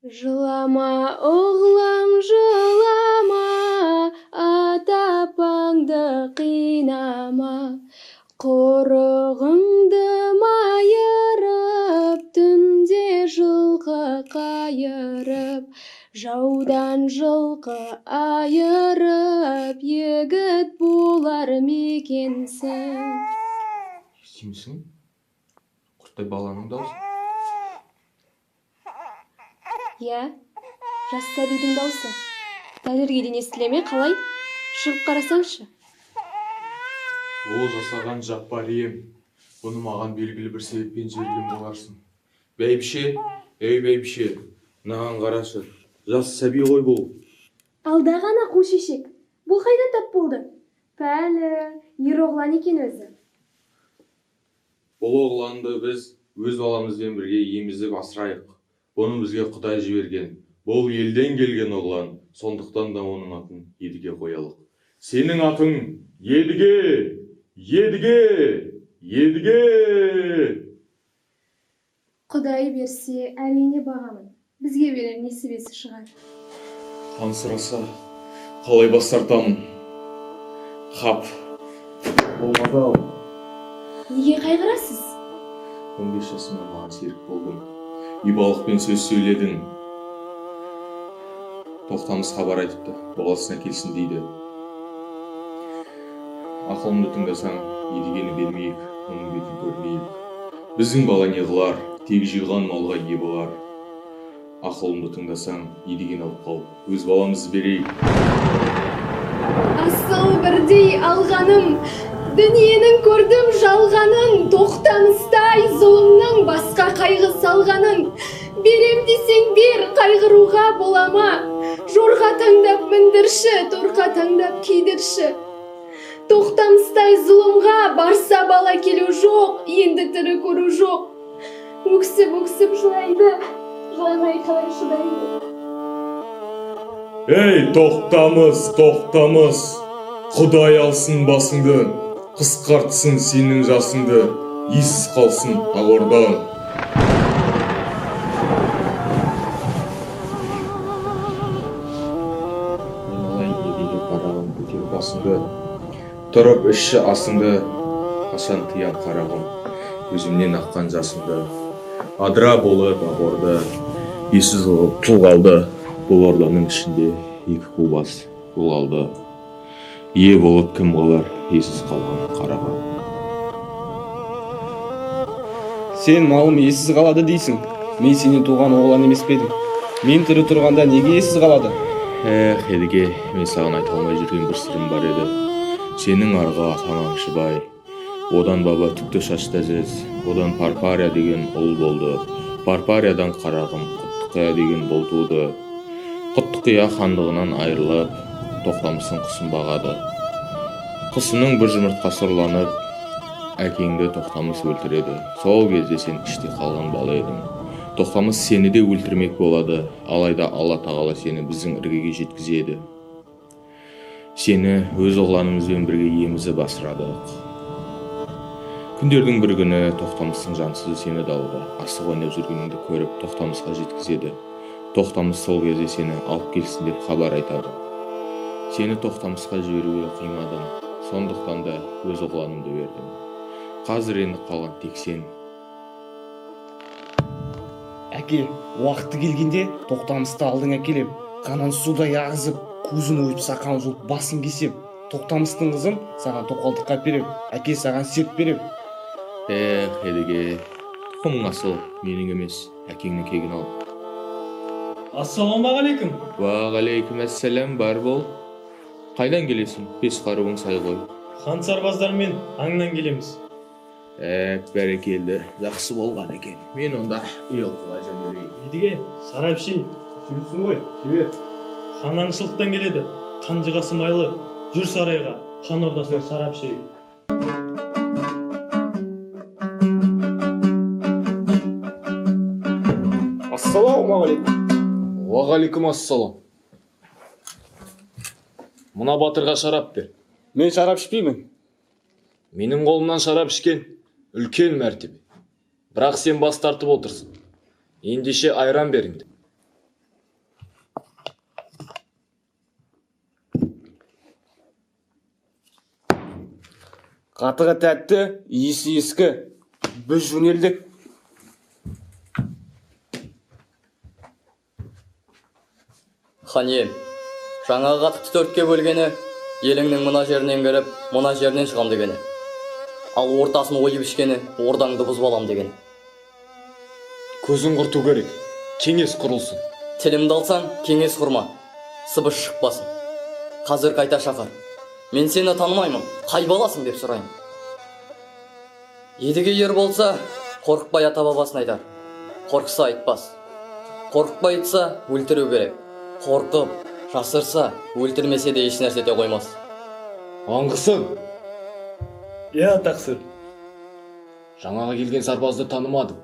Жылама, оғлам, жылама, ата-апаңды қинама. Құрығыңды майырып, түнде жылқы қайырып, жаудан жылқы айырып, егіт болар мекенсің. Естимісің? Құрттай баланың даусы. Я, жас сәбидің даусы. Дәліргеден естілеме қалай? Шығып қарасаңшы. Ол жасаған жаппар ем. Бұны маған белгілі бір себеппен жіберген боларсың. Бәйбіше, бәйбіше, мынаған қарашы. Жас сәби ғой бұл. Алда ғана қу шешек. Бұл қайдан тап болды? Пәлі, ер оғлан екен өзі. Бұл оғланды біз өз баламызбен бірге емізіп асырайық. Бұны бізге Құдай жіберген. Бұл елден келген оғлан, сондықтан да оның атын Едіге қоялық. Сенің атың Едіге, Едіге, Едіге. Құдай берсе, әрине бағамын. Бізге берер несібесі шығар. Қан сұраса, қалай бас тартамын? Қап, болмады ау. Неге қайғырасыз? 15 жасымда маған серік болдым. Ибалықпен сөз сөйледің. Тоқтамыс хабар айтыпты, баласына келсін дейді. Ақылымды тыңдасаң, Едігені бермейік, оның бетін көрмейік. Біздің бала не қылар, тек жиған малға ие болар. Ақылымды тыңдасаң, Едігені алып қал, өз баламызды берейік. Асыл бірдей алғаным, дүниенің көрдім жалғанын, тоқтамыстай зұлымның басқа қайғы салғанын. Берем десең бер, қайғыруға болама. Жорға таңдап міндірші, торқа таңдап кейдірші. Тоқтамыстай зұлымға барса бала келу жоқ, енді тірі көру жоқ. Өксіп жылайды, жыламай қалай шыдайды. Ей, тоқтамыс, тоқтамыс, Құдай алсын басыңды, қысқартсын сенің жасыңды, иесіз қалсын ағордан. Айналайын Едіге қарағым, көтер басыңды, тұрып ішші асыңды, қашан тыям қарағым, өзімнен аққан жасыңды. Адыра болып ағорды, иесіз тұл қалды, бұл орданың ішінде екі қу бас бұл алды. Ие болып кім қалар, иесіз қалған қарағым. Сен малым иесіз қалады дейсің. Мен сенен туған оғлан емес пе едім? Мен тірі тұрғанда неге иесіз қалады? Едіге, мен саған айта алмай жүрген бір сырым бар еді. Сенің арғы атаң Аңшыбай, одан баба түкті шашты әзіз, одан Парпария деген ұл болды. Парпариядан қарағым Құттықия деген бол туды. Құттықия хандығынан айырылып, Тоқтамыстың құсын бағады. Құсының бір жұмыртқасы ұрланып, әкеңді Тоқтамыс өлтіреді. Сол кезде сен іште қалған бала едің. Тоқтамыс сені де өлтірмек болады, алайда Алла тағала сені біздің іргеге жеткізеді. Сені өз оғланымызбен бірге емізіп асырадық. Күндердің бір күні Тоқтамыстың жансызы сені дауылда асық ойнап жүргеніңді көріп Тоқтамысқа жеткізеді. Тоқтамыс сол кезде сені алып келсін деп хабар айтады. Сені Тоқтамысқа жіберуге қимадым, сондықтан да өз оғланымды бердім. Қазір енді қалған тек сен. Әке, уақыты келгенде Тоқтамысты алдың әкелеп, қанын судай ағызып, көзін ойып, сақалын жұлып, басын кесеп, Тоқтамыстың қызын саған тоқалдыққа беріп, әке саған серт беріп. Едіге, тұқымың асыл, менің емес, әкеңнің кегін ал. Ассалаумағалейкум. Уағалейкум әссәләм, бар бол. Қайдан келесің? Бес қаруың сай ғой. Хан сарбаздармен аңнан келеміз. Бәрекелді, жақсы болған екен. Мен онда ұялтыға жөнелейін. Едіге, сарапши, жүрсің ғой, жібер. Хан аңшылықтан келеді, қанжығасы майлы, жүр сарайға, хан ордасына сарапши. Ассалаумағалейкум. Уағалейкум ассалам. Мына батырға шарап бер. Мен шарап ішпеймін. Менің қолымнан шарап ішкен үлкен мәртебе. Бірақ сен бас тартып отырсың. Ендеше айран беріңді. Қатығы тәтті, иісі ескі. Біз жөнелдік. Хан ием, жаңағы қатықты төртке бөлгені, еліңнің мына жерінен кіріп, мына жерінен шығам дегені. Ал ортасын ойып ішкені, ордаңды бұзып алам дегені. Көзін құрту керек. Кеңес құрылсын. Тілімді алсаң, кеңес құрма. Сыбыс шықпасын. Қазір қайта шақыр. Мен сені танымаймын, қай баласың деп сұрайын. Едіге ер болса, қорықпай ата бабасын айтар. Қорқса айтпас. Қорықпай айтса, өлтіру керек. Қорқып, жасырса, өлтірмесе де еш нәрсе ете қоймас. Аңғысың. Иә, тақсыр. Жаңағы келген сарбазды танымадым.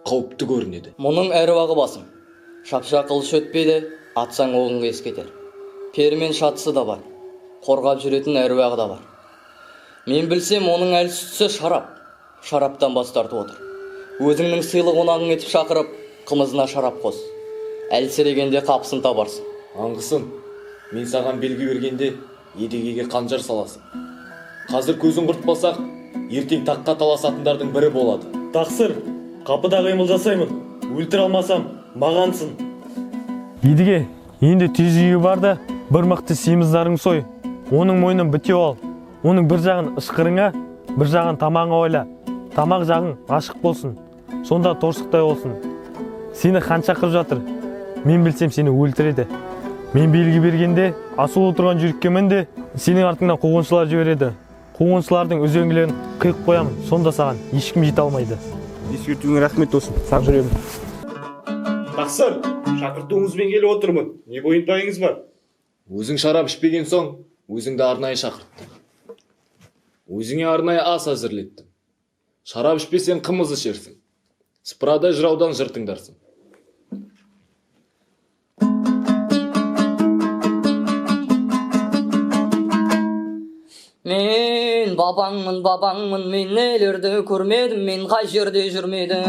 Қауіпті көрінеді. Мұның әруағы басым. Шапша қылыш өтпейді, атсаң оғың кес кетер. Пермен шатысы да бар. Қорғап жүретін әруағы да бар. Мен білсем, оның әлсіздісі шарап. Шараптан бас тартып отыр. Өзіңнің сыйлы қонағың етіп шақырып, қымызына шарап қос. Әлсірегенде қапысын табарсың. Аңғысың. Мен саған белгі бергенде едігеге қанжар саласың. Қазір көзін құртпасақ, ертең таққа таласатындардың бірі болады. Тақсыр, қапыда қимыл жасаймын. Өлтіре алмасам, мағансың. Едіге, енді тез үйге бар да, бір мықты семіздарың сой. Оның мойнын бітеу ал. Оның бір жағын ышқырыңа, бір жағын тамағыңа ойла. Тамақ жағың ашық болсын. Сонда торсықтай болсын. Сені хан шақырып жатыр. Мен білсем сені өлтіреді. Мен белгі бергенде, асулы тұрған жүрекке мінде, сенің артыңнан қуғыншылар жібереді. Қуғыншылардың үзеңгілерін қиып қоямын. Сонда саған ешкім жете алмайды. Ескертуіңе рахмет досым. Сақ жүремін. Тақсыр, шақыртуыңызбен келіп отырмын. Не бойынтайыңыз бар? Өзің шарап ішпеген соң, өзіңді арнайы шақырттым. Өзіңе арнайы ас әзірлеттім. Шарап ішпесең қымыз ішерсің. Сыпырада жыраудан жыртыңдарсың. Мен бабаңмын, мен нелерді көрмедім, мен қай жерде жүрмедім.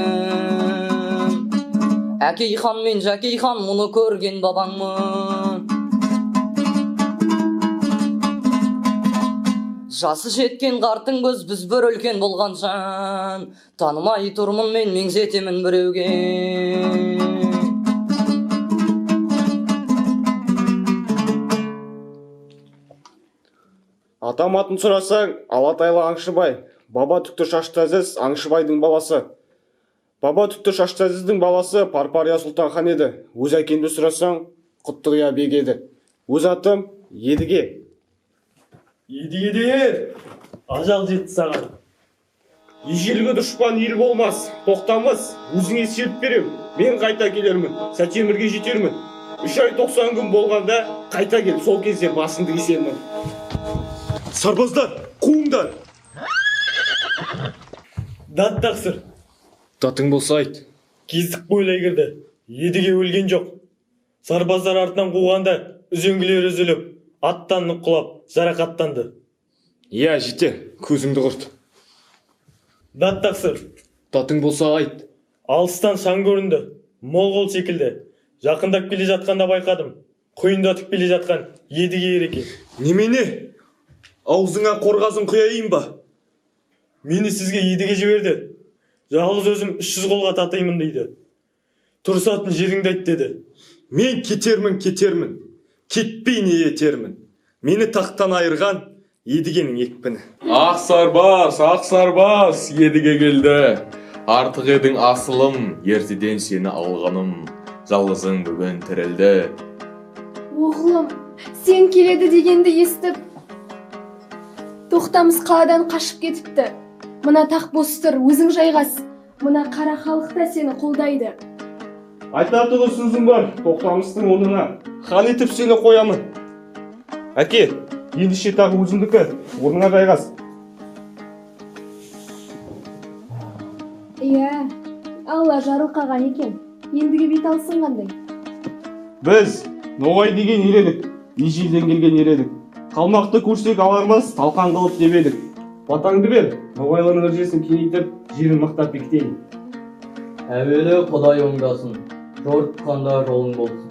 Әкей хан мен Жәкей хан мұны көрген бабаңмын. Жасы жеткен қартың көз, біз бір үлкен болған жан. Танымай тұрмын мен, меңзетемін біреуге. Атам атын сұрасаң, Алатайлы Аңшыбай. Баба түкті шашты әзіз Аңшыбайдың баласы. Баба түкті шашты әзіздің баласы Парпария Сұлтан хан еді. Өз әкемді сұрасаң, Құттығия бек еді. Өз атым Едіге. Едіге, ажал жетті саған. Ежелгі дұшпан ел болмас, тоқтамас. Өзіңе серт берем, мен қайта келермін, Сәтемірге жетермін. 3 ай 90 күн болғанда қайта кел, сол кезде басыңды кесермін. Сарбаздар, қуыңдар! Дат тақсыр, Датың болса айт. кездік бойлай кірді. Едіге өлген жоқ. Сарбаздар артынан қуғанда үзеңгілер үзіліп, аттан құлап, жарақаттанды. Иә, жете, көзіңді құрт. Дат тақсыр, Датың болса айт. алыстан шаң көрінді. Моғол секілді. Жақындап келе жатқанда байқадым. Құйындатып келе жатқан Едіге ереке. Немене? Аузыңа қорғасын құяйын ба? Мені сізге Едіге жіберді. Жалғыз өзім 300 қолға татаймын дейді. Тұрсатын жеріңді айт деді. Мен кетермін. Кетпей не етермін. Мені тақтан айырған Едігенің екпіні. Ақ сарбаз, Едіге келді. Артық едің асылым, ертеден сені алғаным. Жалғызың бүгін тірілді. Оғлым, сен келеді дегенді естіп, Тоқтамыс қаладан қашып кетіпті. Мына тақ бос тұр, өзің жайғас. Мына қара халық та сені қолдайды. Айтатығы сөзім бар, Тоқтамыстың онына. Хан етіп сені қоямын. Әке, ендеше тағы өзіңдікі, орныңа жайғас. Иә, Алла жарылқаған екен. Ендіге бет алсын қандай. Біз Ноғай деген ел едік, ежелден келген ер едік. Қалмақты көрсек алармас, талқан қылып деп едік. Батаңды бер, Ноғайлының іргесін кеңейтіп, жерін мықтап бекітейін. Әуелі Құдай оңдасын, жортқанда жолың болсын.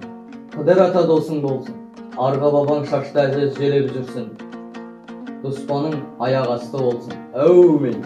Қыдыр ата досың болсын, арғы бабаң шашты әзіз желеп жүрсін. дұспаның аяқ асты болсын әумин